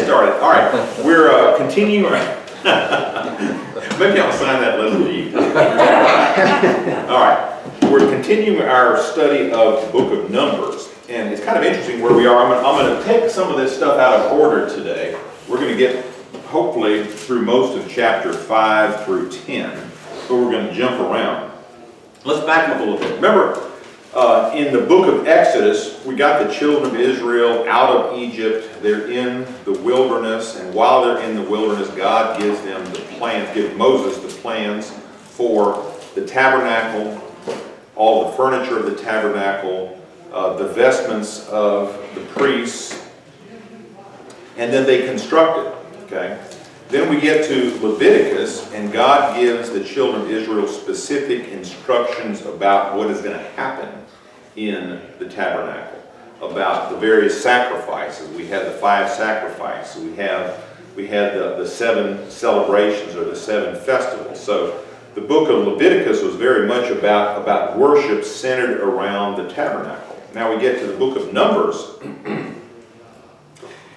get started. All right, we're continuing. Maybe I'll sign that letter to you. All right, we're continuing our study of the book of Numbers, and it's kind of interesting where we are. I'm going to take some of this stuff out of order today. We're going to get, hopefully, through most of chapter 5 through 10, but we're going to jump around. Let's back up a little bit. Remember, in the book of Exodus, we got the children of Israel out of Egypt. They're in the wilderness, and while they're in the wilderness, God gives them the plans, gives Moses the plans for the tabernacle, all the furniture of the tabernacle, the vestments of the priests, and then they construct it, okay? Then we get to Leviticus, and God gives the children of Israel specific instructions about what is going to happen in the tabernacle, about the various sacrifices. We had the 5 sacrifices. We had the 7 celebrations or the 7 festivals. So the book of Leviticus was very much about worship centered around the tabernacle. Now we get to the book of Numbers,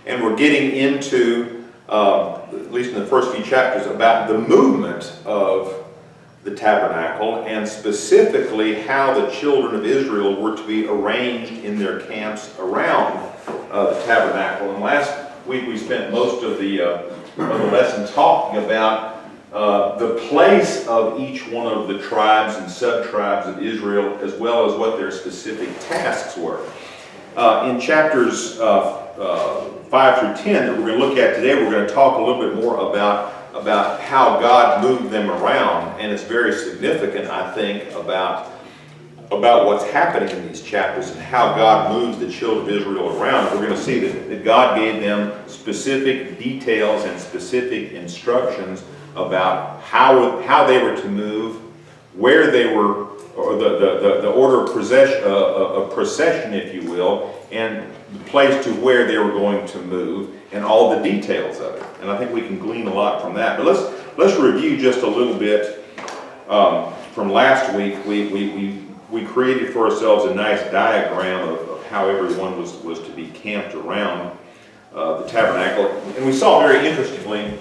and we're getting into, at least in the first few chapters, about the movement of the tabernacle, and specifically how the children of Israel were to be arranged in their camps around the tabernacle. And last week we spent most of the lesson talking about the place of each one of the tribes and sub-tribes of Israel, as well as what their specific tasks were. In chapters 5 through 10 that we're going to look at today, we're going to talk a little bit more about how God moved them around, and it's very significant, I think, about what's happening in these chapters and how God moves the children of Israel around. We're going to see that God gave them specific details and specific instructions about how they were to move, where they were, or the order of procession, if you will, and the place to where they were going to move, and all the details of it. And I think we can glean a lot from that. But let's review just a little bit from last week. We created for ourselves a nice diagram of how everyone was to be camped around the tabernacle. And we saw very interestingly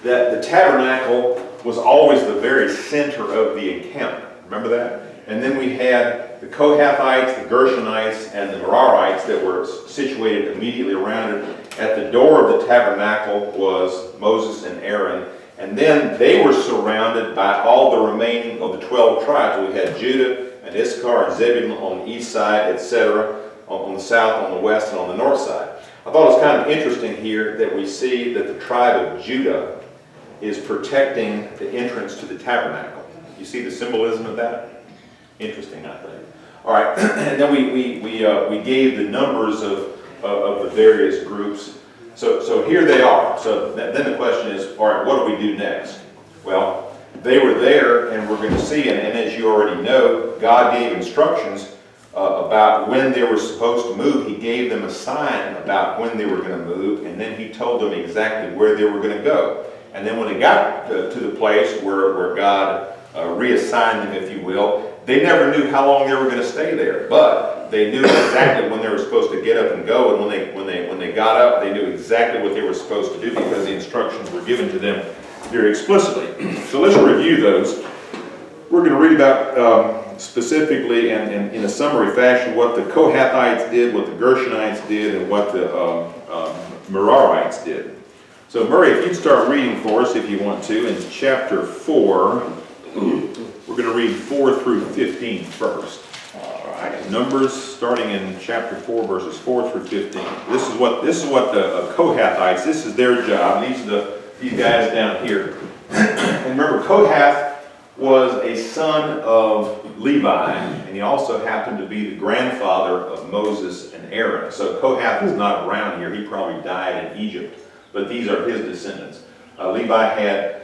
that the tabernacle was always the very center of the encampment. Remember that? And then we had the Kohathites, the Gershonites, and the Merarites that were situated immediately around it. At the door of the tabernacle was Moses and Aaron. And then they were surrounded by all the remaining of the 12 tribes. We had Judah and Issachar and Zebulun on the east side, etc., on the south, on the west, and on the north side. I thought it was kind of interesting here that we see that the tribe of Judah is protecting the entrance to the tabernacle. You see the symbolism of that? Interesting, I think. All right, and then we gave the numbers of the various groups. So here they are. So then the question is, all right, what do we do next? Well, they were there, and we're going to see, and as you already know, God gave instructions about when they were supposed to move. He gave them a sign about when they were going to move, and then he told them exactly where they were going to go. And then when they got to the place where God reassigned them, if you will, they never knew how long they were going to stay there, but they knew exactly when they were supposed to get up and go, and when they got up, they knew exactly what they were supposed to do because the instructions were given to them very explicitly. So let's review those. We're going to read about specifically and in a summary fashion what the Kohathites did, what the Gershonites did, and what the Merarites did. So Murray, if you'd start reading for us, if you want to, in chapter 4. We're going to read 4 through 15 first. All right. Numbers starting in chapter 4, verses 4 through 15. This is what the Kohathites, this is their job. These guys down here. And remember, Kohath was a son of Levi, and he also happened to be the grandfather of Moses and Aaron. So Kohath is not around here. He probably died in Egypt, but these are his descendants. Levi had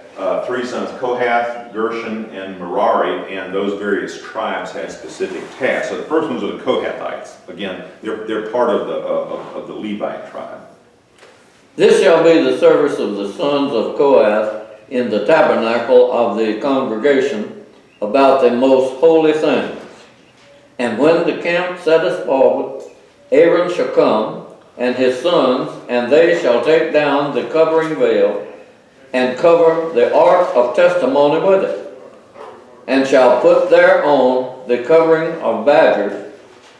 3 sons, Kohath, Gershon, and Merari, and those various tribes had specific tasks. So the first ones are the Kohathites. Again, they're part of the Levite tribe. This shall be the service of the sons of Kohath in the tabernacle of the congregation about the most holy things. And when the camp setteth forward, Aaron shall come, and his sons, and they shall take down the covering veil, and cover the ark of testimony with it, and shall put thereon the covering of badger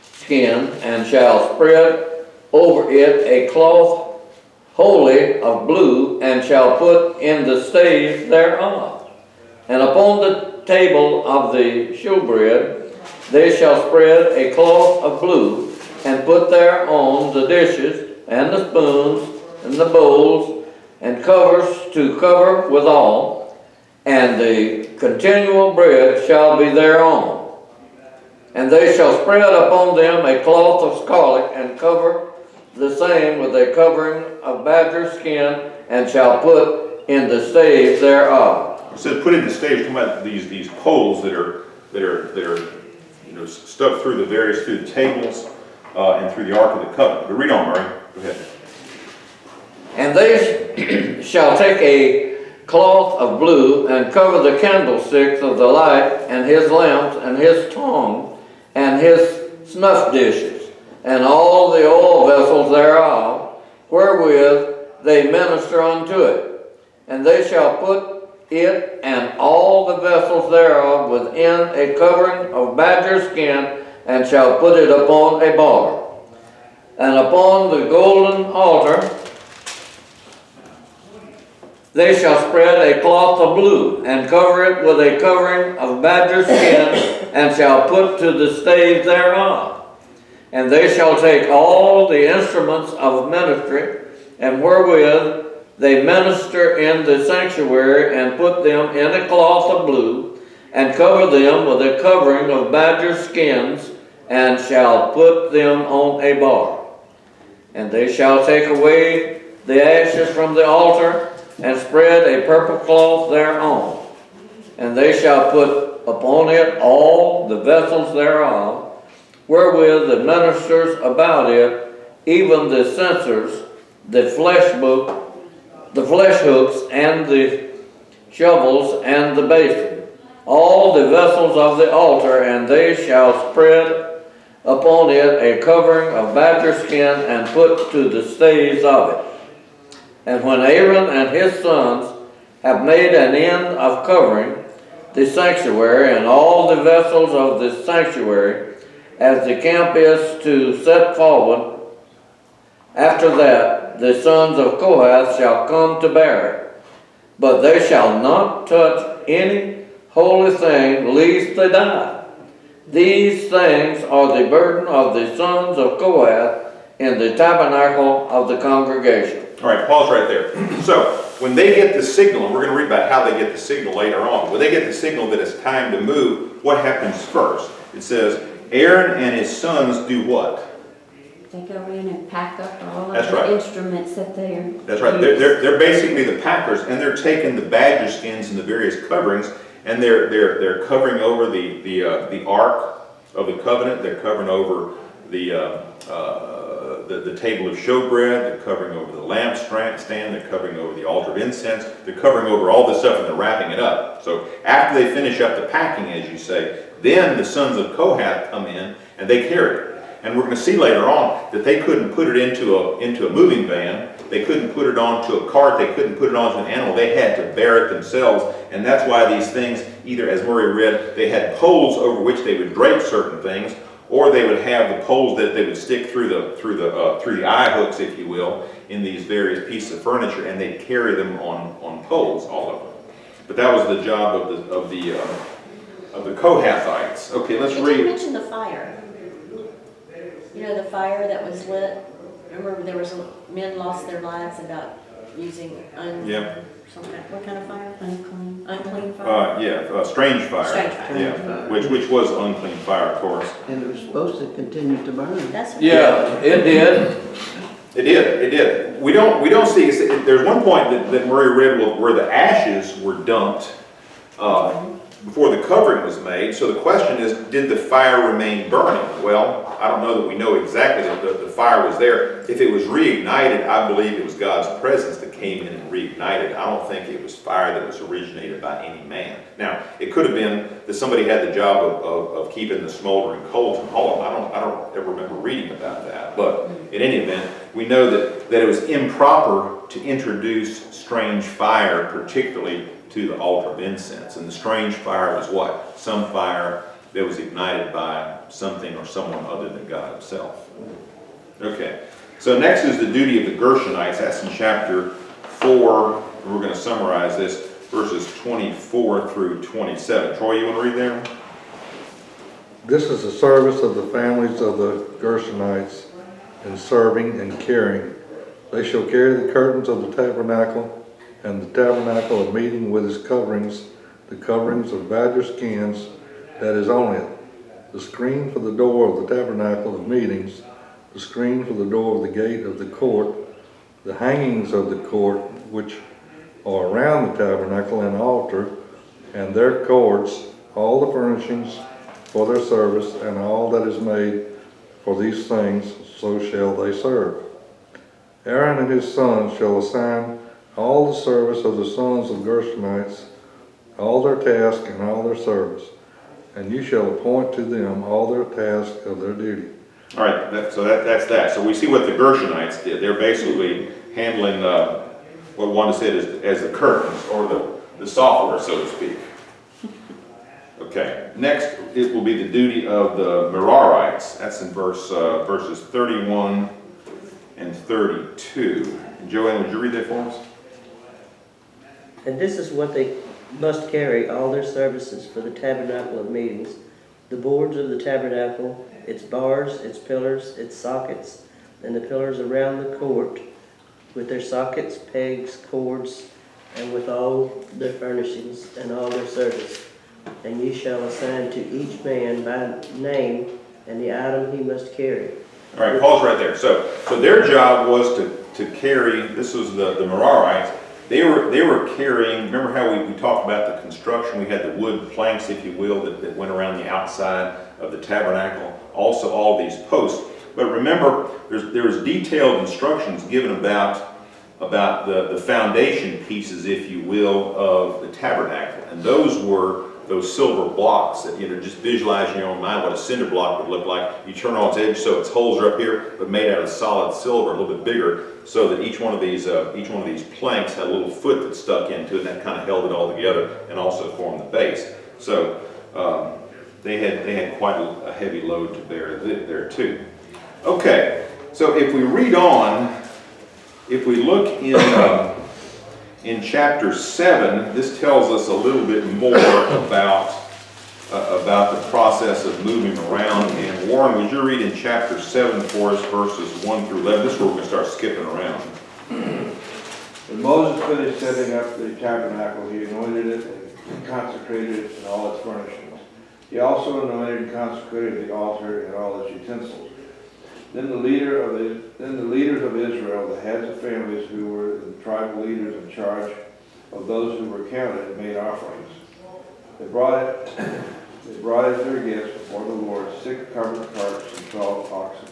skin, and shall spread over it a cloth wholly of blue, and shall put in the staves thereof. And upon the table of the shewbread they shall spread a cloth of blue, and put thereon the dishes, and the spoons, and the bowls, and covers to cover withal, and the continual bread shall be thereon. And they shall spread upon them a cloth of scarlet, and cover the same with a covering of badger skin, and shall put in the staves thereof. It says put in the staves, talking about these poles that are stuck through the tables and through the Ark of the Covenant. But read on, Murray. Go ahead. And they shall take a cloth of blue, and cover the candlesticks of the light, and his lamps, and his tongue, and his snuff dishes, and all the oil vessels thereof, wherewith they minister unto it. And they shall put it and all the vessels thereof within a covering of badger skin, and shall put it upon a bar. And upon the golden altar they shall spread a cloth of blue, and cover it with a covering of badger skin, and shall put to the staves thereof. And they shall take all the instruments of ministry, and wherewith they minister in the sanctuary, and put them in a cloth of blue, and cover them with a covering of badger skins, and shall put them on a bar. And they shall take away the ashes from the altar, and spread a purple cloth thereon. And they shall put upon it all the vessels thereof, wherewith the ministers about it, even the censers, the flesh hooks, and the shovels, and the basin, all the vessels of the altar, and they shall spread upon it a covering of badger skin, and put to the staves of it. And when Aaron and his sons have made an end of covering the sanctuary, and all the vessels of the sanctuary, as the camp is to set forward, after that the sons of Kohath shall come to bear it. But they shall not touch any holy thing, lest they die. These things are the burden of the sons of Kohath in the tabernacle of the congregation. All right, pause right there. So, when they get the signal, and we're going to read about how they get the signal later on. When they get the signal that it's time to move, what happens first? It says, Aaron and his sons do what? They go in and pack up all of That's the right. instruments that they're... That's right. They're basically the packers, and they're taking the badger skins and the various coverings, and they're covering over the Ark of the Covenant. They're covering over the table of showbread. They're covering over the lampstand. They're covering over the altar of incense. They're covering over all this stuff, and they're wrapping it up. So after they finish up the packing, as you say, then the sons of Kohath come in and they carry it. And we're going to see later on that they couldn't put it into a moving van. They couldn't put it onto a cart. They couldn't put it onto an animal. They had to bear it themselves. And that's why these things, either as Murray read, they had poles over which they would drape certain things, or they would have the poles that they would stick through the eye hooks, if you will, in these various pieces of furniture, and they'd carry them on poles, all of them. But that was the job of the Kohathites. Okay, let's Did read. you mention the fire? You know, the fire that was lit? Remember there was men lost their lives about using what kind of fire? Unclean fire? Strange fire. Strange fire. Yeah, which was unclean fire, of course. And it was supposed to continue to burn. That's what It did. It did. We don't see. There's one point that Murray read where the ashes were dumped before the covering was made. So the question is, did the fire remain burning? Well, I don't know that we know exactly that the fire was there. If it was reignited, I believe it was God's presence that came in and reignited. I don't think it was fire that was originated by any man. Now, it could have been that somebody had the job of keeping the smoldering coals and all of them. I don't ever remember reading about that. But in any event, we know that it was improper to introduce strange fire, particularly to the altar of incense. And the strange fire was what? Some fire that was ignited by something or someone other than God himself. Okay, so next is the duty of the Gershonites. That's in chapter 4. We're going to summarize this, verses 24 through 27. Troy, you want to read there? This is the service of the families of the Gershonites in serving and carrying. They shall carry the curtains of the tabernacle and the tabernacle of meeting with its coverings, the coverings of badger skins that is on it, the screen for the door of the tabernacle of meetings, the screen for the door of the gate of the court, the hangings of the court which are around the tabernacle and altar, and their cords, all the furnishings for their service, and all that is made for these things, so shall they serve. Aaron and his sons shall assign all the service of the sons of Gershonites, all their task and all their service, and you shall appoint to them all their task of their duty. All right, that's that. So we see what the Gershonites did. They're basically handling what Wanda said as the curtains, or the software, so to speak. Okay, next it will be the duty of the Merarites. That's in verses 31 and 32. Joanne, would you read that for us? And this is what they must carry, all their services for the tabernacle of meetings, the boards of the tabernacle, its bars, its pillars, its sockets, and the pillars around the court, with their sockets, pegs, cords, and with all their furnishings and all their service. And ye shall assign to each man by name and the item he must carry. All right, pause right there. So their job was to carry. This was the Merarites. They were carrying. Remember how we talked about the construction? We had the wood planks, if you will, that went around the outside of the tabernacle. Also, all these posts. But remember, there was detailed instructions given about the foundation pieces, if you will, of the tabernacle, and those were those silver blocks that, just visualize in your own mind what a cinder block would look like. You turn on its edge so its holes are up here, but made out of solid silver, a little bit bigger, so that each one of these planks had a little foot that stuck into it, and that kind of held it all together and also formed the base. So they had quite a heavy load to bear there too. Okay, so if we read on, if we look in chapter 7, this tells us a little bit more about the process of moving around. And Warren, would you read in chapter 7 for us, verses 1 through 11? This is where we're going to start skipping around. When Moses finished setting up the tabernacle, he anointed it and consecrated it and all its furnishings. He also anointed and consecrated the altar and all its utensils. Then the leaders of Israel, the heads of families who were the tribal leaders in charge of those who were counted, made offerings. They brought as their gifts before the Lord 6 covered carts and 12 oxen,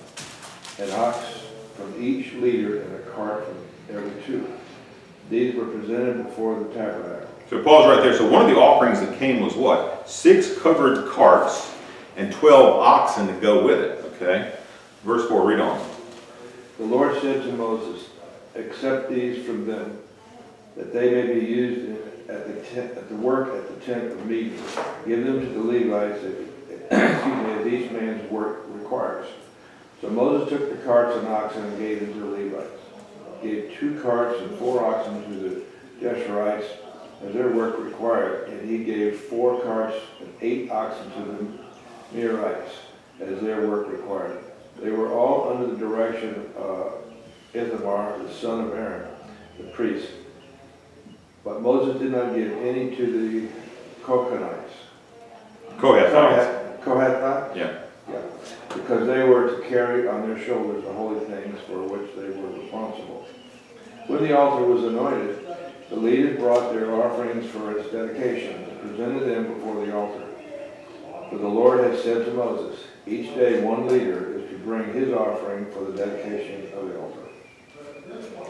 an ox from each leader and a cart from every 2. These were presented before the tabernacle. So pause right there. So one of the offerings that came was what? 6 covered carts and 12 oxen to go with it. Okay. Verse 4, read on. The Lord said to Moses, accept these from them, that they may be used at the work at the tent of meeting. Give them to the Levites as each man's work requires. So Moses took the carts and oxen and gave them to the Levites. He gave 2 carts and 4 oxen to the Geshurites as their work required, and he gave 4 carts and 8 oxen to the Merarites as their work required. They were all under the direction of Ithamar, the son of Aaron, the priest. But Moses did not give any to the Kohathites. Kohathites? Yeah. Yeah. Because they were to carry on their shoulders the holy things for which they were responsible. When the altar was anointed, the leaders brought their offerings for its dedication and presented them before the altar. For the Lord had said to Moses, each day one leader is to bring his offering for the dedication of the altar.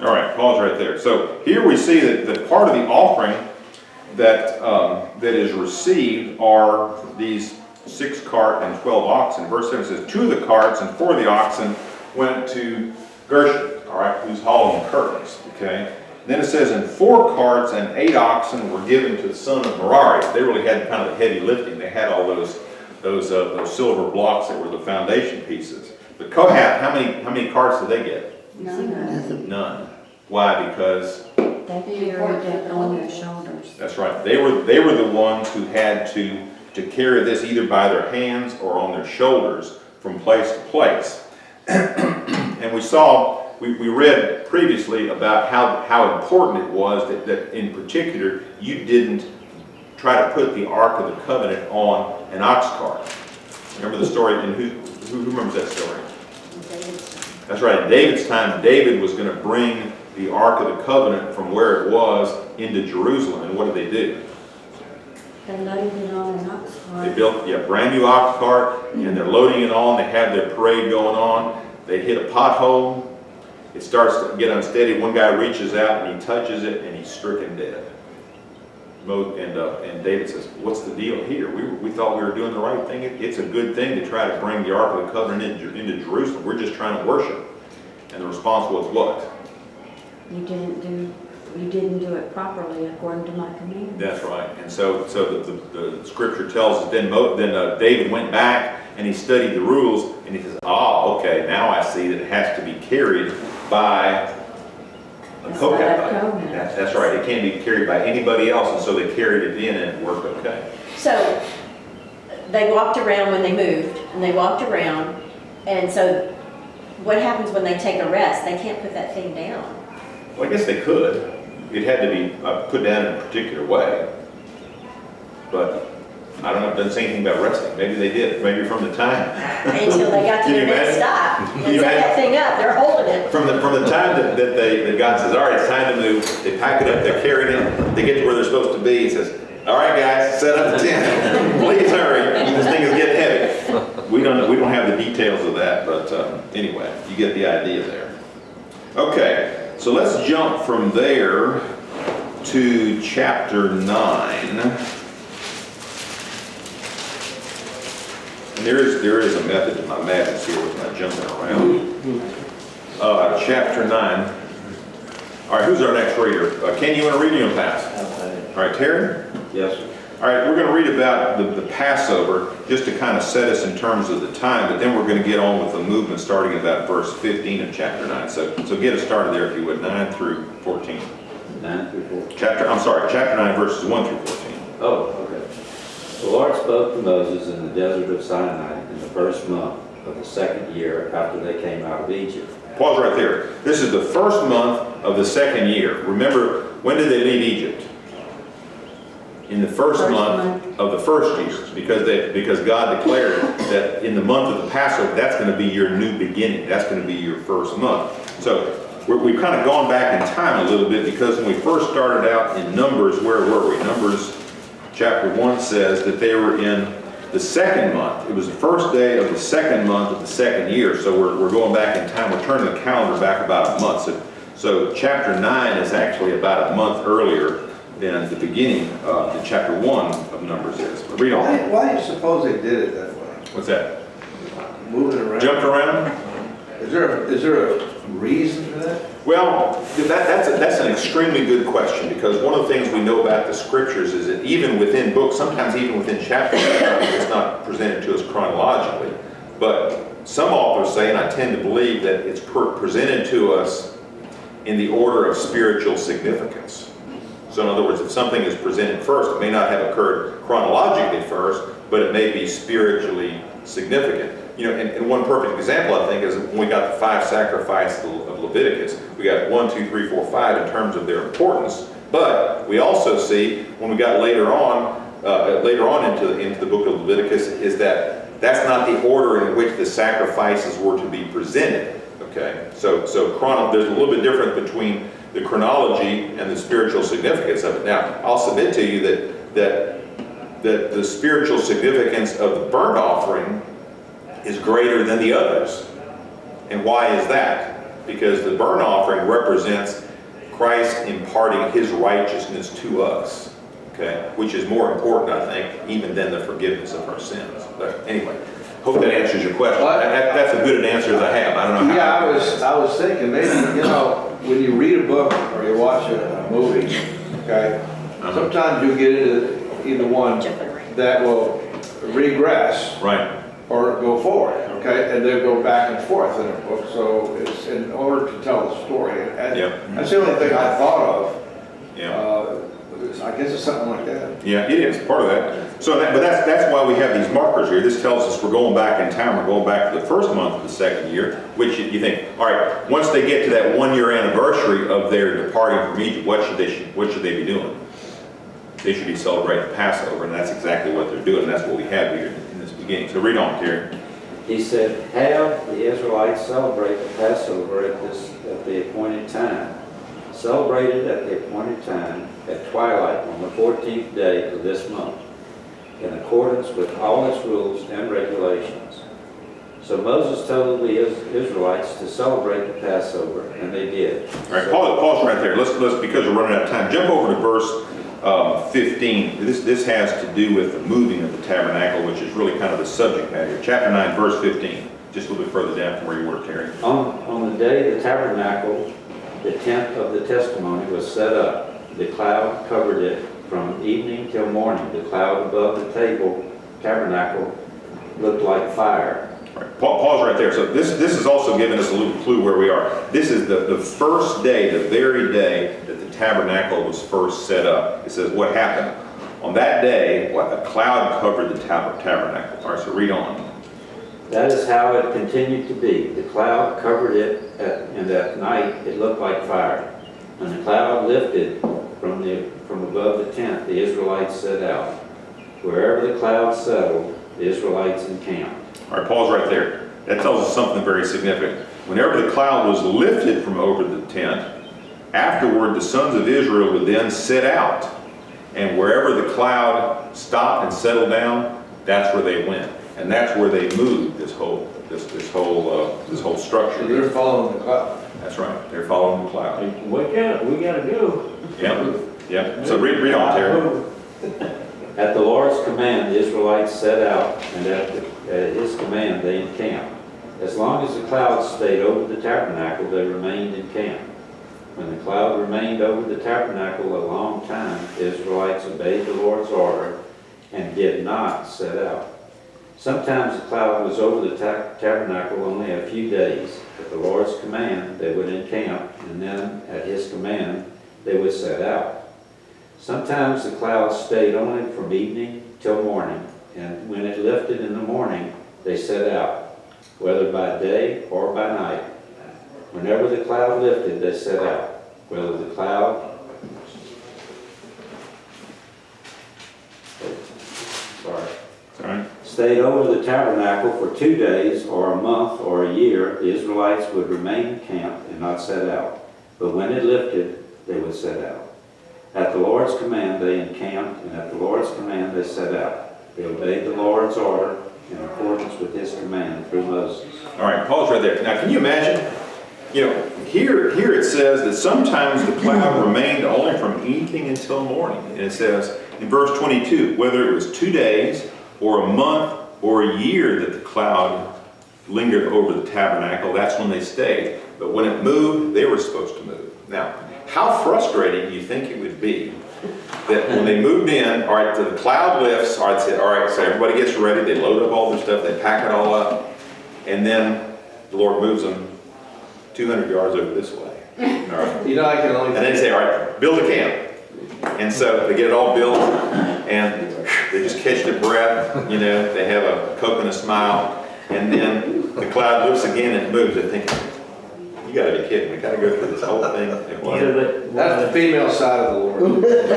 All right, pause right there. So here we see that part of the offering that is received are these 6 cart and 12 oxen. Verse 7 says, 2 of the carts and 4 of the oxen went to Gershon, all right, who's hauling curtains, okay? Then it says, and 4 carts and 8 oxen were given to the son of Merari. They really had kind of the heavy lifting. They had all those silver blocks that were the foundation pieces. But Kohath, how many carts did they get? None. Why? Because They carried it on their shoulders. that's right. They were the ones who had to carry this either by their hands or on their shoulders from place to place. And we read previously about how important it was that in particular you didn't try to put the Ark of the Covenant on an ox cart. Remember the story? And who remembers that story? That's right. In David's time, David was going to bring the Ark of the Covenant from where it was into Jerusalem. And what did they do? They loaded it on an ox They cart. built a brand new ox cart, and they're loading it on. They have their parade going on. They hit a pothole. It starts to get unsteady. One guy reaches out and he touches it, and he's stricken dead. And David says, "What's the deal here? We thought we were doing the right thing. It's a good thing to try to bring the Ark of the Covenant into Jerusalem. We're just trying to worship." And the response was what? You didn't do it properly according to my command. That's right. And so the scripture tells us then David went back and he studied the rules and he says, okay, now I see that it has to be carried by a Kohathite. That's right. It can't be carried by anybody else, and so they carried it in and it worked okay. So they walked around when they moved, and they walked around, and so what happens when they take a rest? They can't put that thing down. Well, I guess they could. It had to be put down in a particular way. But I don't know, it doesn't say anything about resting. Maybe they did. Maybe from the time. Until they got to Can you their next imagine? stop. Can And you set that imagine? thing up, they're holding it. From the time that God says, all right, it's time to move, they pack it up, they're carrying it, they get to where they're supposed to be, he says, all right, guys, set up the tent. Please hurry. This thing is getting heavy. We don't have the details of that, but anyway, you get the idea there. Okay, so let's jump from there to chapter 9. And there is a method to my madness here with my jumping around. Chapter 9. All right, who's our next reader? Ken, you want to read it on pass? All right, Terry? Yes, sir. All right, we're going to read about the Passover just to kind of set us in terms of the time, but then we're going to get on with the movement starting at about verse 15 of chapter 9. So get us started there if you would, 9 through 14. 9 through 14. Chapter 9 verses 1 through 14. Oh, okay. The Lord spoke to Moses in the desert of Sinai in the first month of the second year after they came out of Egypt. Pause right there. This is the first month of the second year. Remember, when did they leave Egypt? In the first month of the first year, because God declared that in the month of the Passover, that's going to be your new beginning. That's going to be your first month. So we've kind of gone back in time a little bit, because when we first started out in Numbers, where were we? Numbers chapter 1 says that they were in the second month. It was the first day of the second month of the second year. So we're going back in time. We're turning the calendar back about a month. So chapter 9 is actually about a month earlier than the beginning of the chapter 1 of Numbers is. Read on. Why do you suppose they did it that way? What's that? Moving around? Jumped around? Is there a reason for that? Well, that's an extremely good question, because one of the things we know about the scriptures is that even within books, sometimes even within chapters, it's not presented to us chronologically. But some authors say, and I tend to believe, that it's presented to us in the order of spiritual significance. So in other words, if something is presented first, it may not have occurred chronologically first, but it may be spiritually significant. You know, and one perfect example, I think, is when we got the 5 sacrifices of Leviticus. We got 1, 2, 3, 4, 5 in terms of their importance, but we also see when we got later on into the book of Leviticus, is that that's not the order in which the sacrifices were to be presented. Okay, so there's a little bit different between the chronology and the spiritual significance of it. Now, I'll submit to you that the spiritual significance of the burnt offering is greater than the others. And why is that? Because the burnt offering represents Christ imparting his righteousness to us. okay? Which is more important, I think, even than the forgiveness of our sins. But anyway, hope that answers your question. That's as good an answer as I have. I don't know how. Yeah, I was thinking, maybe, when you read a book or you watch a movie, okay, sometimes you get into either one that will regress Right, or go forward, okay, and they'll go back and forth in a book, so it's in order to tell the story. And Yep. that's the only thing I thought of. yeah. I guess it's something like that. Yeah, it is, part of that. So, but that's why we have these markers here. This tells us we're going back in time, we're going back to the first month of the second year, which you think, all right, once they get to that 1 year anniversary of their departing from Egypt, what should they be doing? They should be celebrating the Passover, and that's exactly what they're doing. That's what we have here in this beginning. So read on, Terry. He said, have the Israelites celebrate the Passover at the appointed time. Celebrate it at the appointed time at twilight on the 14th day of this month, in accordance with all its rules and regulations. So Moses told the Israelites to celebrate the Passover, and they did. All right, pause right there. Let's because we're running out of time. Jump over to verse 15. This has to do with the moving of the tabernacle, which is really kind of the subject matter. Chapter 9, verse 15. Just a little bit further down from where you were, Terry. On the day the tabernacle, the tent of the testimony, was set up, the cloud covered it from evening till morning. The cloud above the tabernacle looked like fire. All right, pause right there. So this is also giving us a little clue where we are. This is the first day, the very day that the tabernacle was first set up. It says what happened. On that day, a cloud covered the tabernacle. All right, so read on. That is how it continued to be. The cloud covered it, and at night it looked like fire. When the cloud lifted from above the tent, the Israelites set out. Wherever the cloud settled, the Israelites encamped. All right, pause right there. That tells us something very significant. Whenever the cloud was lifted from over the tent, afterward the sons of Israel would then set out. And wherever the cloud stopped and settled down, that's where they went. And that's where they moved this whole structure. So they're following the cloud. That's right. They're following the cloud. We gotta go. Yeah. So read on, Terry. At the Lord's command, the Israelites set out, and at his command they encamped. As long as the cloud stayed over the tabernacle, they remained in camp. When the cloud remained over the tabernacle a long time, the Israelites obeyed the Lord's order and did not set out. Sometimes the cloud was over the tabernacle only a few days. At the Lord's command, they would encamp, and then at his command, they would set out. Sometimes the cloud stayed only from evening till morning, and when it lifted in the morning, they set out, whether by day or by night. Whenever the cloud lifted, they set out, whether the cloud stayed over the tabernacle for 2 days or a month or a year, the Israelites would remain camped and not set out. But when it lifted, they would set out. At the Lord's command, they encamped, and at the Lord's command, they set out. They obeyed the Lord's order in accordance with his command through Moses. All right, pause right there. Now, can you imagine? Here it says that sometimes the cloud remained only from evening until morning. And it says in verse 22, whether it was 2 days or a month or a year that the cloud lingered over the tabernacle, that's when they stayed. But when it moved, they were supposed to move. Now, how frustrating do you think it would be that when they moved in, all right, so the cloud lifts, all right, so everybody gets ready, they load up all their stuff, they pack it all up, and then the Lord moves them 200 yards over this way. All right. I can only. And then they say, all right, build a camp. And so they get it all built, and they just catch their breath, they have a coconut smile, and then the cloud lifts again and it moves. They're thinking, you gotta be kidding, we gotta go through this whole thing. That's the female side of the Lord. No, that's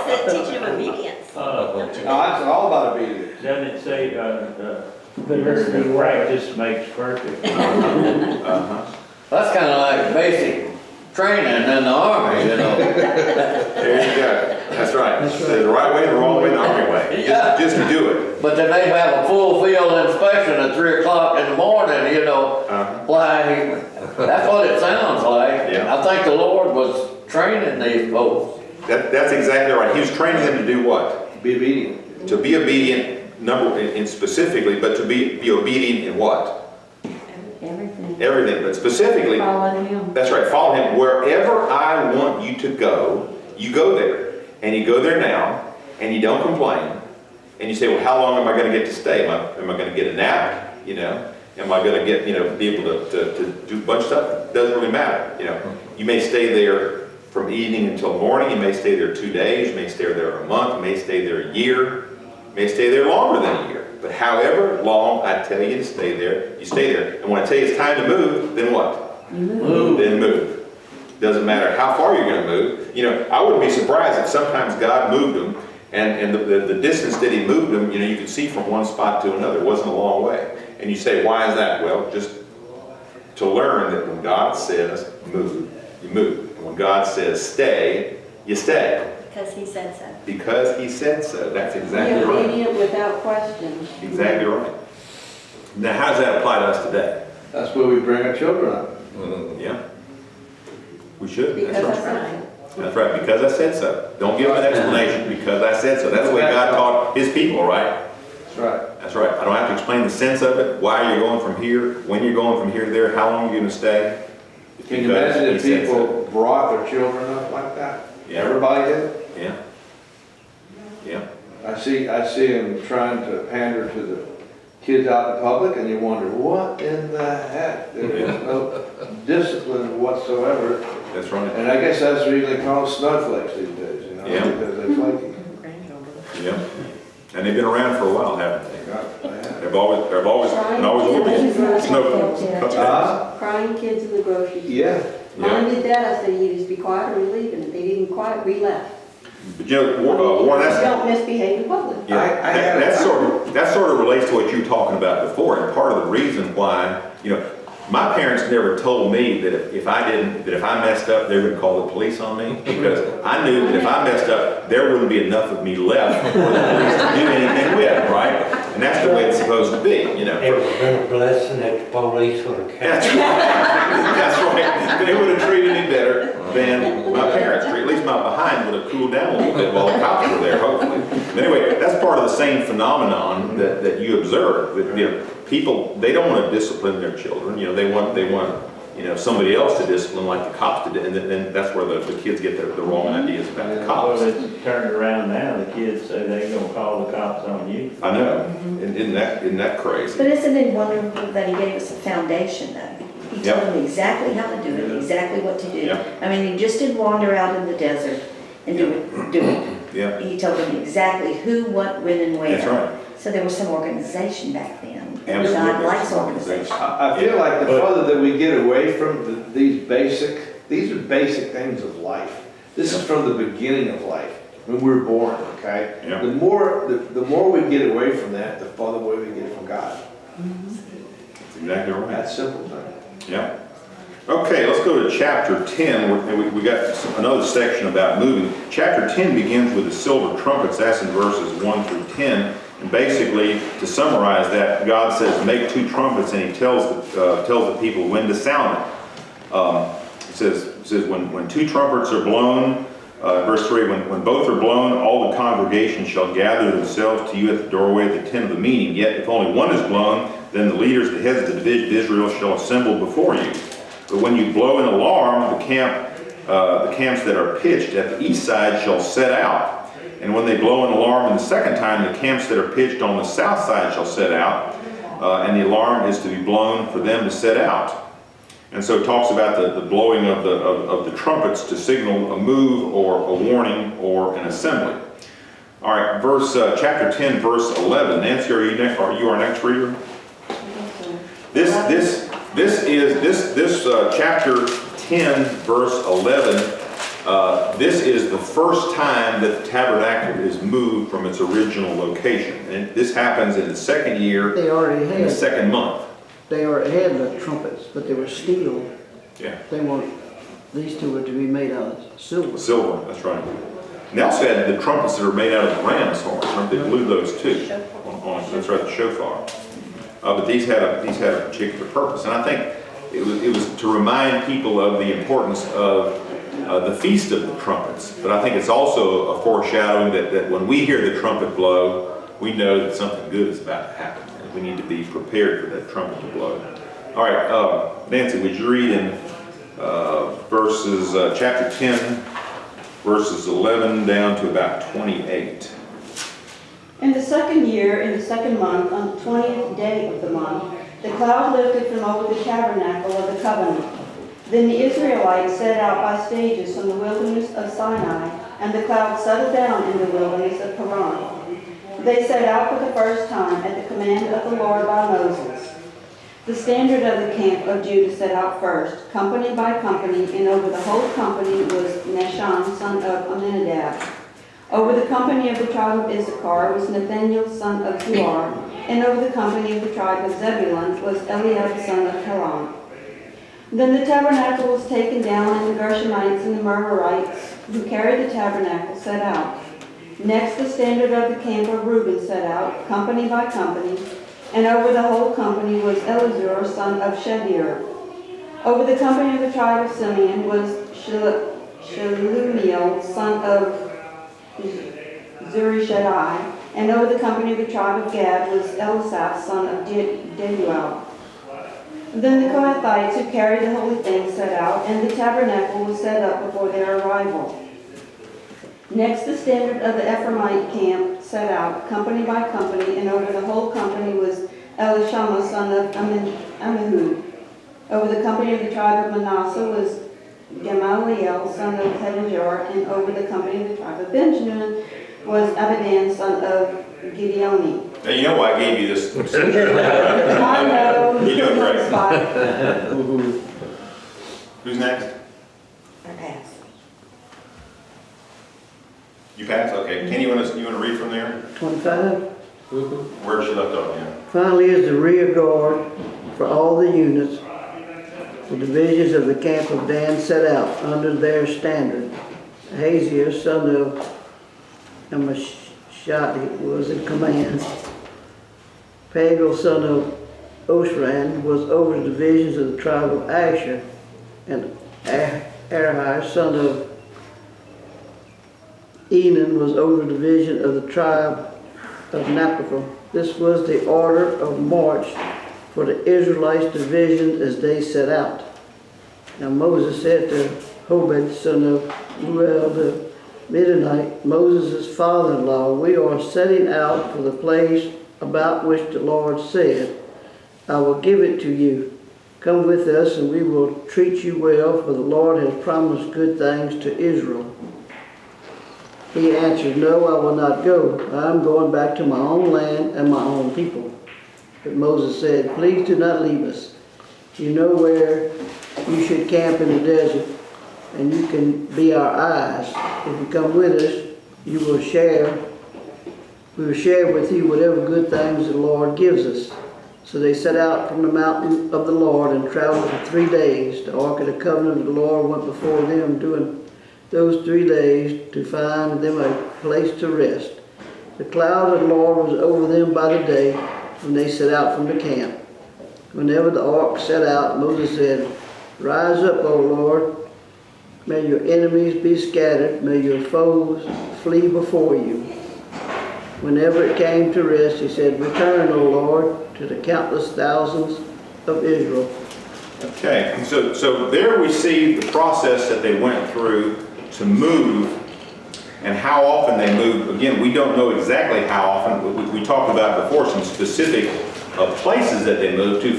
it, teaching them obedience. No, it's all about obedience. Doesn't it say, Felicity practice makes perfect? That's kinda like basic training in the army, There you go. That's right. The right way, the wrong way, the army way. Just to do it. But then they have a full field inspection at 3 o'clock in the morning, Why, that's what it sounds like. Yeah. I think the Lord was training these folks. That's exactly right. He was training them to do what? Be obedient. To be obedient, in specifically, but to be obedient in what? Everything. Everything, but specifically, Following him. that's right, follow him. Wherever I want you to go, you go there. And you go there now, and you don't complain. And you say, well, how long am I going to get to stay? Am I going to get a nap? You know, am I going to get, be able to do a bunch of stuff? It doesn't really matter. You may stay there from evening until morning. You may stay there 2 days. You may stay there a month. You may stay there a year. You may stay there longer than a year. But however long I tell you to stay there, you stay there. And when I tell you it's time to move, then what? You move. Then move. Doesn't matter how far you're going to move. I wouldn't be surprised if sometimes God moved them, and the distance that he moved them, you could see from one spot to another. It wasn't a long way. And you say, why is that? Well, just to learn that when God says move, you move. And when God says stay, you stay. Because he said so. Because he said so. That's exactly Be right. obedient without question. Exactly right. Now, how does that apply to us today? That's where we bring our children up. Yeah. We should. Because That's I right. said That's right, because I said so. Don't give them an explanation, because I said so. That's the way God taught his people, right? That's right. That's right. I don't have to explain the sense of it, why you're going from here, when you're going from here to there, how long you're gonna stay. It's Can you because imagine he if said people brought their children up like that? Yeah. Everybody did? so. Yeah. Yeah. I see them trying to pander to the kids out in public, and you wonder, what in the heck? There is no discipline whatsoever. That's right. And I guess that's the reason they call them snowflakes these days, Yeah. because they're flaky. Yeah. And they've been around for a while, haven't they? Yeah. They've always and always will be. Snowflakes. crying kids in the grocery store. Yeah. Mine did that, I said, you just be quiet or we leave, and if they didn't quiet, we left. But Warren, that's, Don't misbehave in public. yeah, that sort of relates to what you were talking about before, and part of the reason why, my parents never told me that if I messed up, they were going to call the police on me, because I knew that if I messed up, there wouldn't be enough of me left for the police to do anything with, right? And that's the way it's supposed to be, It would have been a blessing if the police would have That's kept. right. That's right. They would have treated me better than my parents treated. At least my behind would have cooled down a little bit while the cops were there, hopefully. But anyway, that's part of the same phenomenon that you observe. That, people, they don't want to discipline their children. They want somebody else to discipline like the cops did. And then that's where the kids get the wrong ideas about the Well, cops. it's turned around now, the kids say they ain't gonna call the cops on you. I know. Isn't that crazy? But isn't it wonderful that he gave us a foundation though? He Yep. told them exactly how to do it, exactly what to do. Yep. I mean, he just didn't wander out in the desert and do it. Yeah. He told them exactly who, what, when, and where. That's right. So there was some organization back then. And Absolutely. God likes organization. I feel like the further that we get away from these are basic things of life. This is from the beginning of life, when we were born, okay? Yeah. The more we get away from that, the farther away we get from God. That's exactly right. That simple thing. Yeah. Okay, let's go to chapter 10. We got another section about moving. Chapter 10 begins with the silver trumpets. That's in verses 1 through 10. And basically, to summarize that, God says, make 2 trumpets, and he tells the people when to sound them. It says when 2 trumpets are blown, verse 3, when both are blown, all the congregation shall gather themselves to you at the doorway of the tent of the meeting. Yet if only one is blown, then the leaders, the heads of the division of Israel shall assemble before you. But when you blow an alarm, the camps that are pitched at the east side shall set out. And when they blow an alarm the second time, the camps that are pitched on the south side shall set out. And the alarm is to be blown for them to set out. And so it talks about the blowing of the trumpets to signal a move or a warning or an assembly. All right, chapter 10, verse 11. Nancy, are you our next reader? This chapter 10, verse 11. This is the first time that the tabernacle is moved from its original location. And this happens in the second year, They already in the had, second month. they already had the trumpets, but they were steel. Yeah. They weren't, these two were to be made out of silver. Silver, that's right. And they also had the trumpets that are made out of ram's horn. Remember, they blew those too. That's right, the shofar. But these had a particular purpose. And I think it was to remind people of the importance of the Feast of the Trumpets. But I think it's also a foreshadowing that when we hear the trumpet blow, we know that something good is about to happen. And we need to be prepared for that trumpet to blow. All right, Nancy, would you read in chapter 10, verses 11 down to about 28. In the second year, in the second month, on the 20th day of the month, the cloud lifted from over the tabernacle of the covenant. Then the Israelites set out by stages from the wilderness of Sinai, and the cloud settled down in the wilderness of Paran. They set out for the first time at the command of the Lord by Moses. The standard of the camp of Judah set out first, company by company, and over the whole company was Nahshon, son of Amminadab. Over the company of the tribe of Issachar was Nathaniel, son of Zuar, and over the company of the tribe of Zebulun was Eliab, son of Helon. Then the tabernacle was taken down, and the Gershonites and the Merarites, who carried the tabernacle, set out. Next the standard of the camp of Reuben set out, company by company, and over the whole company was Elizur, son of Shadir. Over the company of the tribe of Simeon was Shelumiel, son of Zurishaddai, and over the company of the tribe of Gad was Elisaph, son of Deuel. Then the Kohathites who carried the holy things set out, and the tabernacle was set up before their arrival. Next the standard of the Ephraimite camp set out, company by company, and over the whole company was Elishama, son of Ammihud. Over the company of the tribe of Manasseh was Gamaliel, son of Pedahzur, and over the company of the tribe of Benjamin was Abidan, son of Gideoni. Now, you know why I gave you this. I know. You do it great. Spot. Who's next? I pass. You pass? Okay. Kenny, you want to read from there? 25. Where she left off, yeah. Finally is the rear guard for all the units. The divisions of the camp of Dan set out under their standard. Haziel, son of Amashadi, was in command. Pagel, son of Oshran, was over the divisions of the tribe of Asher, and Arahai, son of Enan, was over the division of the tribe of Naphtali. This was the order of march for the Israelites' divisions as they set out. Now Moses said to Hobed, son of Ruel the Midianite, Moses' father-in-law, we are setting out for the place about which the Lord said, I will give it to you. Come with us and we will treat you well, for the Lord has promised good things to Israel. He answered, no, I will not go. I am going back to my own land and my own people. But Moses said, please do not leave us. You know where you should camp in the desert, and you can be our eyes. If you come with us, we will share with you whatever good things the Lord gives us. So they set out from the mountain of the Lord and traveled for 3 days. The ark of the covenant of the Lord went before them during those 3 days to find them a place to rest. The cloud of the Lord was over them by the day when they set out from the camp. Whenever the ark set out, Moses said, rise up, O Lord. May your enemies be scattered. May your foes flee before you. Whenever it came to rest, he said, return, O Lord, to the countless thousands of Israel. Okay, so there we see the process that they went through to move and how often they moved. Again, we don't know exactly how often. We talked about before some specific places that they moved to.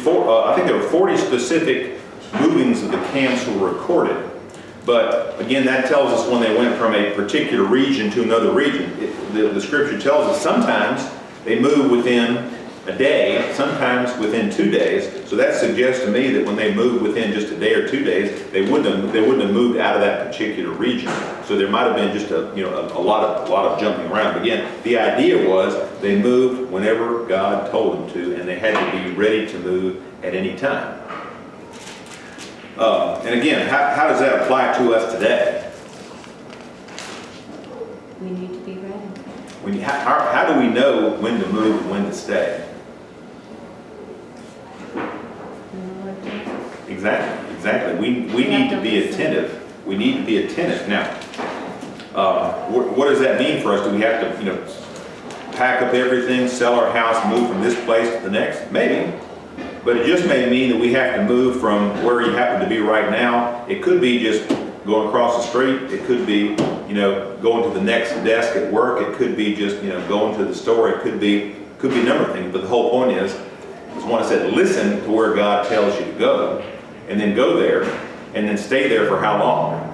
I think there were 40 specific movings of the camps were recorded. But again, that tells us when they went from a particular region to another region. The scripture tells us sometimes they move within a day, sometimes within 2 days. So that suggests to me that when they moved within just a day or 2 days, they wouldn't have moved out of that particular region. So there might have been just a lot of jumping around. But again, the idea was they moved whenever God told them to, and they had to be ready to move at any time. And again, how does that apply to us today? We need to be ready. How do we know when to move and when to stay? Exactly. We need to be attentive We need to be attentive. Now, what does that mean for us? Do we have to, pack up everything, sell our house, move from this place to the next? Maybe. But it just may mean that we have to move from where you happen to be right now. It could be just going across the street. It could be, going to the next desk at work. It could be just, going to the store. It could be a number of things. But the whole point is one I said, listen to where God tells you to go, and then go there, and then stay there for how long?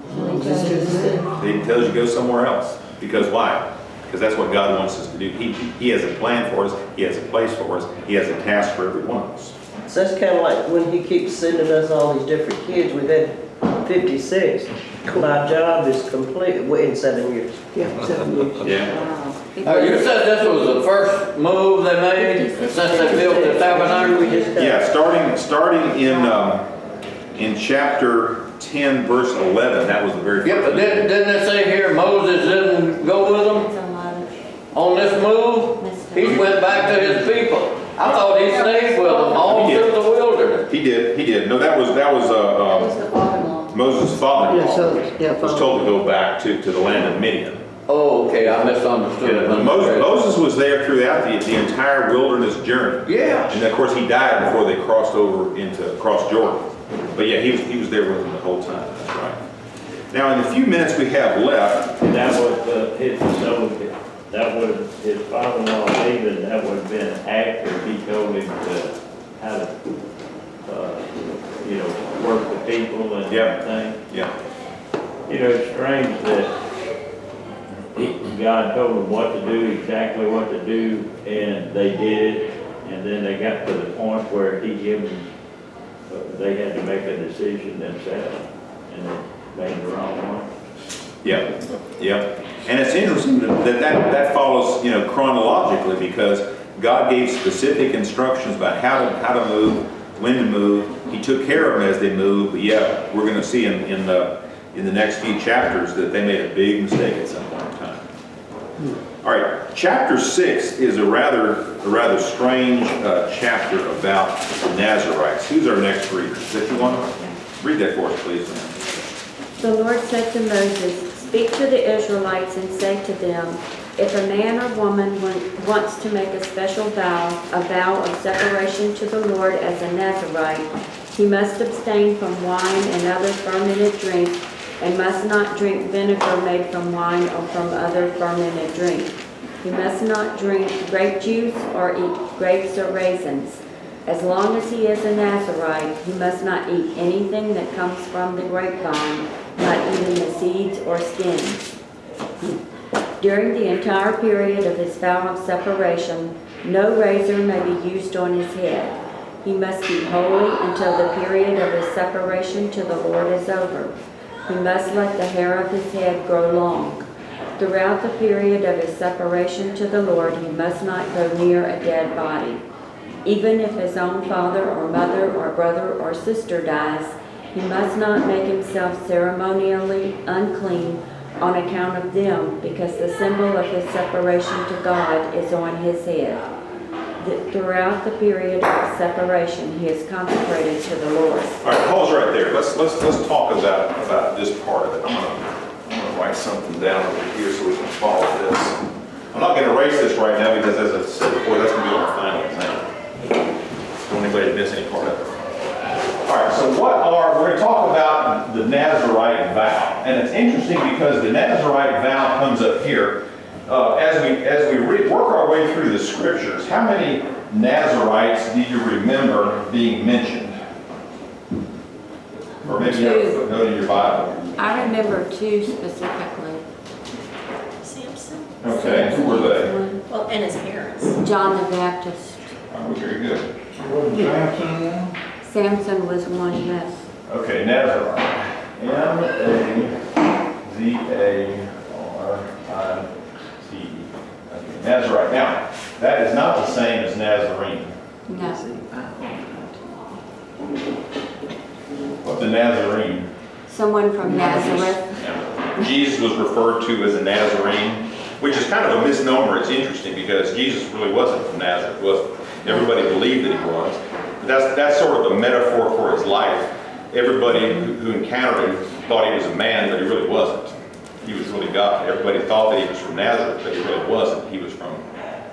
He tells you to go somewhere else. Because why? Because that's what God wants us to do. He has a plan for us. He has a place for us. He has a task for every one of us. So that's kind of like when he keeps sending us all these different kids. We've had 56. My job is complete in 7 years. Yeah, 7 years. Yeah. You said this was the first move they made since they built the tabernacle? Yeah, starting in chapter 10, verse 11, that was the very first. Yeah, but didn't it say here Moses didn't go with them on this move? He went back to his people. I thought he stayed with them all through the wilderness. He did. No, that was Moses' father-in-law was told to go back to the land of Midian. Oh, okay, I misunderstood. Yeah, Moses was there throughout the entire wilderness journey. Yeah. And of course he died before they crossed over across Jordan. But yeah, he was there with them the whole time. That's right. Now in the few minutes we have left, That was his father-in-law David, that would have been after he told him how to, work the people and everything. yeah, It's strange that God told them what to do, exactly what to do, and they did it, and then they got to the point where he gave them, they had to make a decision themselves, and they made the wrong one. yeah. And it's interesting that follows, chronologically, because God gave specific instructions about how to move, when to move. He took care of them as they moved. But yeah, we're going to see in the next few chapters that they made a big mistake at some point in time. All right, chapter 6 is a rather strange chapter about the Nazarites. Who's our next reader? Is that you want to read that for us, please? The Lord said to Moses, "Speak to the Israelites and say to them, if a man or woman wants to make a special vow, a vow of separation to the Lord as a Nazarite, he must abstain from wine and other fermented drink, and must not drink vinegar made from wine or from other fermented drink. He must not drink grape juice or eat grapes or raisins. As long as he is a Nazarite, he must not eat anything that comes from the grapevine, not even the seeds or skins. During the entire period of his vow of separation, no razor may be used on his head. He must be holy until the period of his separation to the Lord is over. He must let the hair of his head grow long. Throughout the period of his separation to the Lord, he must not go near a dead body. Even if his own father or mother or brother or sister dies, he must not make himself ceremonially unclean on account of them, because the symbol of his separation to God is on his head. Throughout the period of separation, he is consecrated to the Lord." All right, pause right there. Let's talk about this part of it. I'm gonna write something down over here so we can follow this. I'm not going to erase this right now because, as I said before, that's going to be on the final exam. Don't want anybody to miss any part of it. All right, so we're going to talk about the Nazarite vow. And it's interesting because the Nazarite vow comes up here. As we work our way through the scriptures, how many Nazarites do you remember being mentioned? Or maybe you have a footnote in your Bible. I remember two specifically. Samson? Okay, who were they? Well, and his parents. John the Baptist. Oh, very good. Samson was one, yes. Okay, Nazarite. Nazarite. Okay, Nazarite. Now, that is not the same as Nazarene. No. What's a Nazarene? Someone from Nazareth. Yeah. Jesus was referred to as a Nazarene, which is kind of a misnomer. It's interesting because Jesus really wasn't from Nazareth, was he? Everybody believed that he was. But that's sort of a metaphor for his life. Everybody who encountered him thought he was a man, but he really wasn't. He was really God. Everybody thought that he was from Nazareth, but he really wasn't. He was from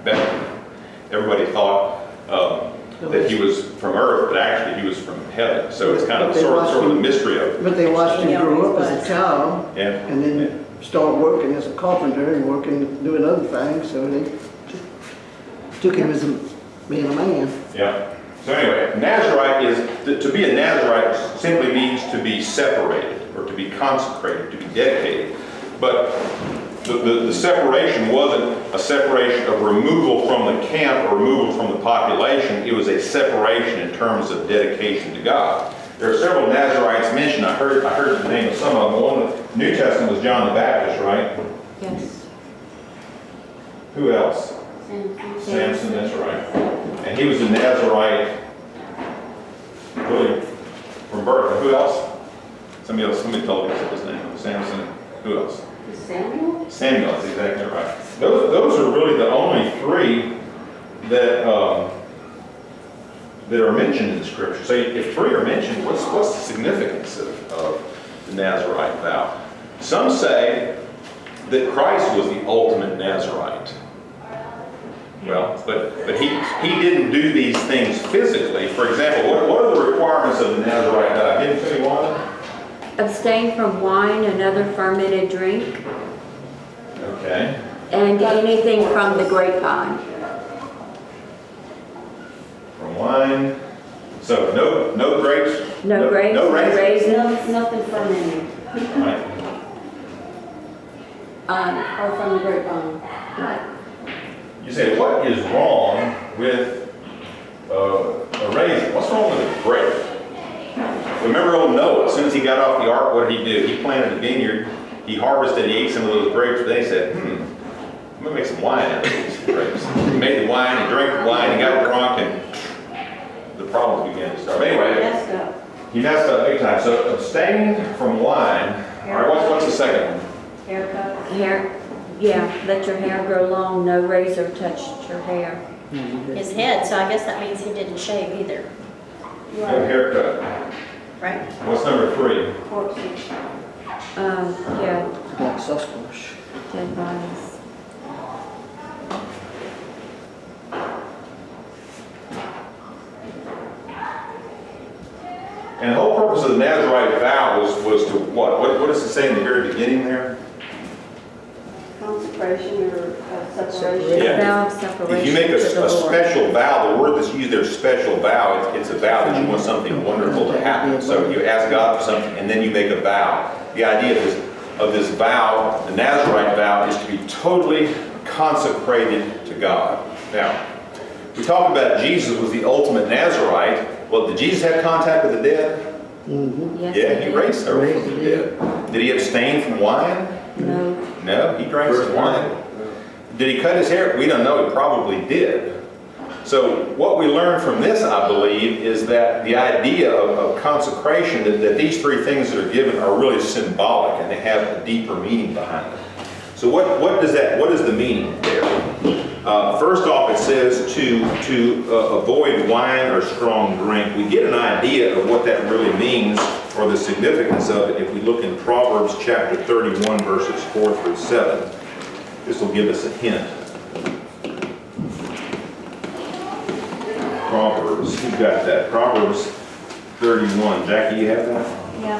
Bethlehem. Everybody thought that he was from earth, but actually he was from heaven. So it's kind of sort of the mystery of it. But they watched him grow up as a child, Yeah. and then start working as a carpenter and working, doing other things, so they took him as being a man. Yeah. So anyway, Nazarite is, to be a Nazarite simply means to be separated, or to be consecrated, to be dedicated. But the separation wasn't a separation of removal from the camp or removal from the population. It was a separation in terms of dedication to God. There are several Nazarites mentioned. I heard the name of some of them. One in the New Testament was John the Baptist, right? Yes. Who else? Samson, that's right. And he was a Nazarite, really, from birth. And who else? Somebody told me his name. Samson. Who else? Samuel? Samuel, that's exactly right. Those are really the only three that that are mentioned in the Scripture. So if three are mentioned, what's the significance of the Nazarite vow? Some say that Christ was the ultimate Nazarite. Well, but he didn't do these things physically. For example, what are the requirements of the Nazarite vow? Give it to me one. Abstain from wine and other fermented drink, Okay. and anything from the grapevine. From wine. So no grapes. No grapes, No no raisins. raisins, Nothing fermented, Right. or from the grapevine. right. You say, what is wrong with a raisin? What's wrong with a grape? Remember old Noah, as soon as he got off the ark, what did he do? He planted a vineyard, he harvested, he ate some of those grapes, but then he said, I'm gonna make some wine out of these grapes. He made the wine, he drank the wine, he got drunk, and the problems began to start. But anyway, Messed up. he messed up big time. So abstain from wine. All right, what's the second one? Haircut. Hair, yeah, let your hair grow long, no razor touched your hair. His head, so I guess that means he didn't shave either, No haircut. right? What's number 3? Corpses. Yeah, Like Sasquatch. dead bodies. And the whole purpose of the Nazarite vow was to what? What does it say in the very beginning there? Consecration or separation. Yeah. Vow of If separation you make to the a Lord. special vow, the word that's used there, special vow, it's a vow that you want something wonderful to happen. So you ask God for something and then you make a vow. The idea of this vow, the Nazarite vow, is to be totally consecrated to God. Now, we talk about Jesus was the ultimate Nazarite. Well, did Jesus have contact with the dead? Yes, Yeah, he did. raised several from the dead. Did he abstain from wine? No, No, he drank some wine. Did he cut his hair? We don't know. He probably did. So what we learn from this, I believe, is that the idea of consecration, that these three things that are given are really symbolic and they have a deeper meaning behind them. So what is the meaning there? First off, it says to avoid wine or strong drink. We get an idea of what that really means or the significance of it if we look in Proverbs chapter 31, verses 4 through 7. This will give us a hint. Proverbs, who got that? Proverbs 31. Jackie, you have that? Yeah.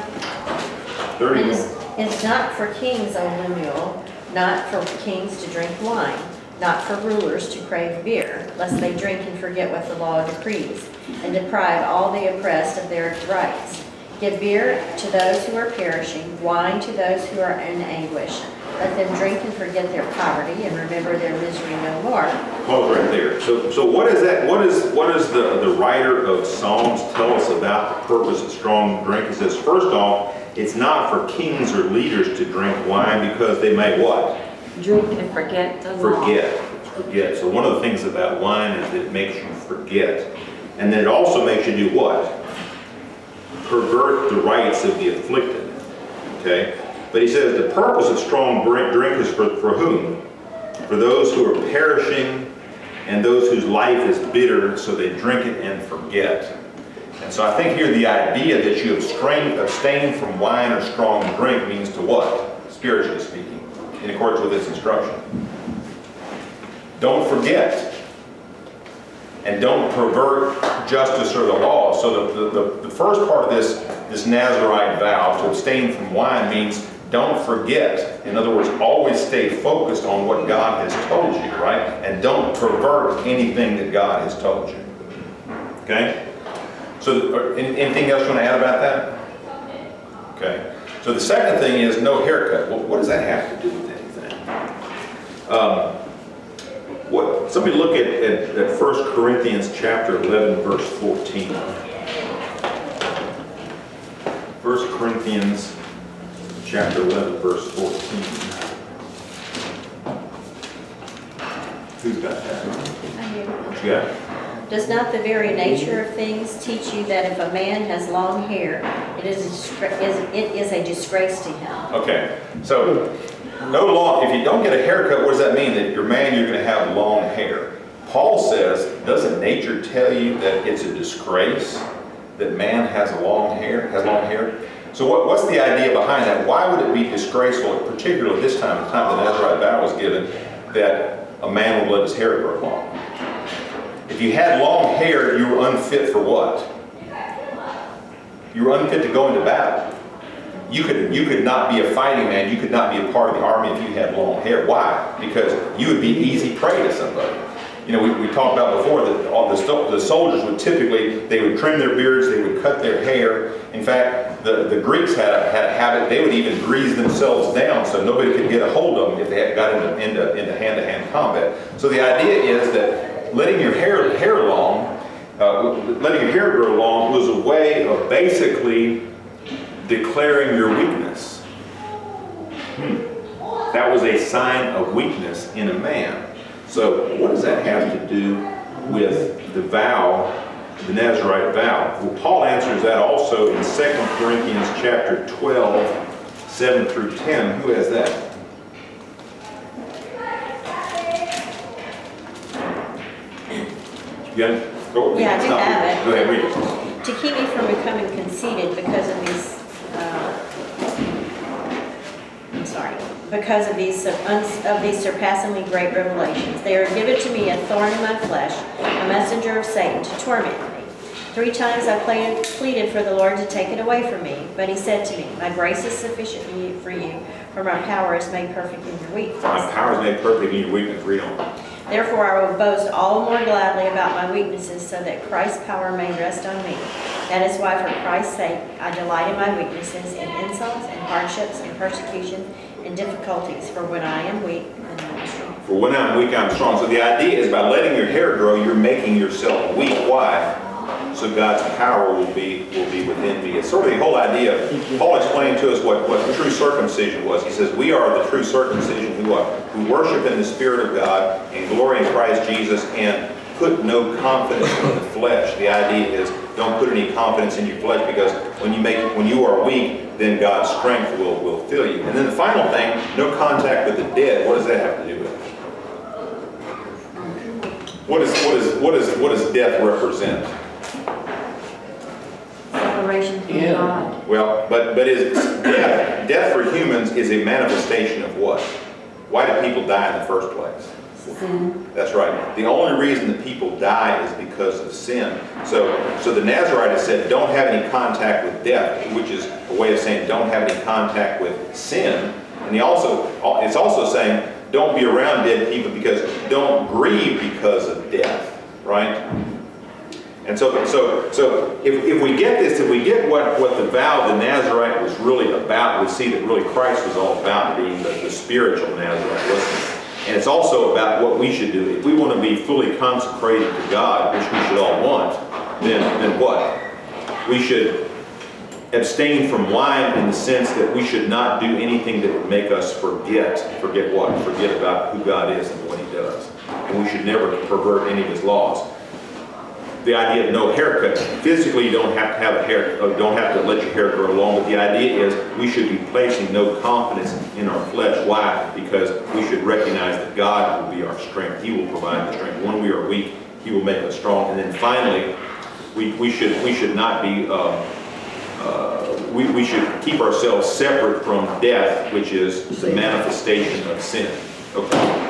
31. It's not for kings, O Lemuel, not for kings to drink wine, not for rulers to crave beer, lest they drink and forget what the law decrees, and deprive all the oppressed of their rights. Give beer to those who are perishing, wine to those who are in anguish. Let them drink and forget their poverty and remember their misery no more. Pause right there. So what is that? What does the writer of Psalms tell us about the purpose of strong drink? He says, first off, it's not for kings or leaders to drink wine because they may what? drink and forget the law. Forget. So one of the things about wine is that it makes you forget. And then it also makes you do what? Pervert the rights of the afflicted. Okay? But he says the purpose of strong drink is for whom? For those who are perishing and those whose life is bitter, so they drink it and forget. And And so I think here the idea that you abstain from wine or strong drink means to what? Spiritually speaking, in accordance with this instruction. Don't forget. And don't pervert justice or the law. So the first part of this Nazirite vow, to abstain from wine, means don't forget. In other words, always stay focused on what God has told you, right? And don't pervert anything that God has told you. Okay? So anything else you want to add about that? Okay. So the second thing is no haircut. Well, what does that have to do with anything? Somebody look at 1 Corinthians chapter 11, verse 14. 1 Corinthians chapter 11, verse 14. Who's got that? What you got? Does not the very nature of things teach you that if a man has long hair, it is a disgrace to him? Okay, so if you don't get a haircut, what does that mean? That you're going to have long hair. Paul says, doesn't nature tell you that it's a disgrace that man has long hair? So what's the idea behind that? Why would it be disgraceful, particularly this time, the time the Nazirite vow was given, that a man would let his hair grow long? If you had long hair, you were unfit for what? You were unfit to go into battle. You could not be a fighting man. You could not be a part of the army if you had long hair. Why? Because you would be easy prey to somebody. You know, we talked about before that all the soldiers would typically, they would trim their beards, they would cut their hair. In fact, the Greeks had a habit, they would even grease themselves down so nobody could get a hold of them if they had got into hand-to-hand combat. So the idea is that letting your hair grow long was a way of basically declaring your weakness. That was a sign of weakness in a man. So what does that have to do with the vow, the Nazirite vow? Well, Paul answers that also in 2 Corinthians chapter 12, 7 through 10. Who has that? You got it? Go, Yeah, I do have it. Go ahead, read it. To keep me from becoming conceited because of these, because of these surpassingly great revelations. They are given to me a thorn in my flesh, a messenger of Satan to torment me. 3 times I pleaded for the Lord to take it away from me, but he said to me, my grace is sufficient for you, for my power is made perfect in your weakness. My power is made perfect in your weakness. Read on. Therefore I will boast all the more gladly about my weaknesses, so that Christ's power may rest on me. That is why, for Christ's sake, I delight in my weaknesses, in insults, and hardships, and persecution, and difficulties. For when I am weak, then I am strong. For when I'm weak, I'm strong. So the idea is by letting your hair grow, you're making yourself weak. Why? So God's power will be within me. It's sort of the whole idea. Paul explained to us what true circumcision was. He says, we are the true circumcision who worship in the Spirit of God and glory in Christ Jesus and put no confidence in the flesh. The idea is don't put any confidence in your flesh, because when you are weak, then God's strength will fill you. And then the final thing, no contact with the dead. What does that have to do with it? What does death represent? Separation from God. Well, but is death for humans is a manifestation of what? Why do people die in the first place? Sin. That's right. The only reason that people die is because of sin. So the Nazirite has said, don't have any contact with death, which is a way of saying don't have any contact with sin. And it's also saying don't be around dead people, because don't grieve because of death, right? And so if we get this, if we get what the vow of the Nazirite was really about, we see that really Christ was all about being the spiritual Nazirite. And it's also about what we should do. If we want to be fully consecrated to God, which we should all want, then what? We should abstain from wine in the sense that we should not do anything that would make us forget what? Forget about who God is and what he does. And we should never pervert any of his laws. The idea of no haircut, physically you don't have to have a hair, don't have to let your hair grow long, but the idea is we should be placing no confidence in our flesh. Why? Because we should recognize that God will be our strength. He will provide the strength. When we are weak, he will make us strong. And then finally, we should not be, we should keep ourselves separate from death, which is the manifestation of sin. Okay.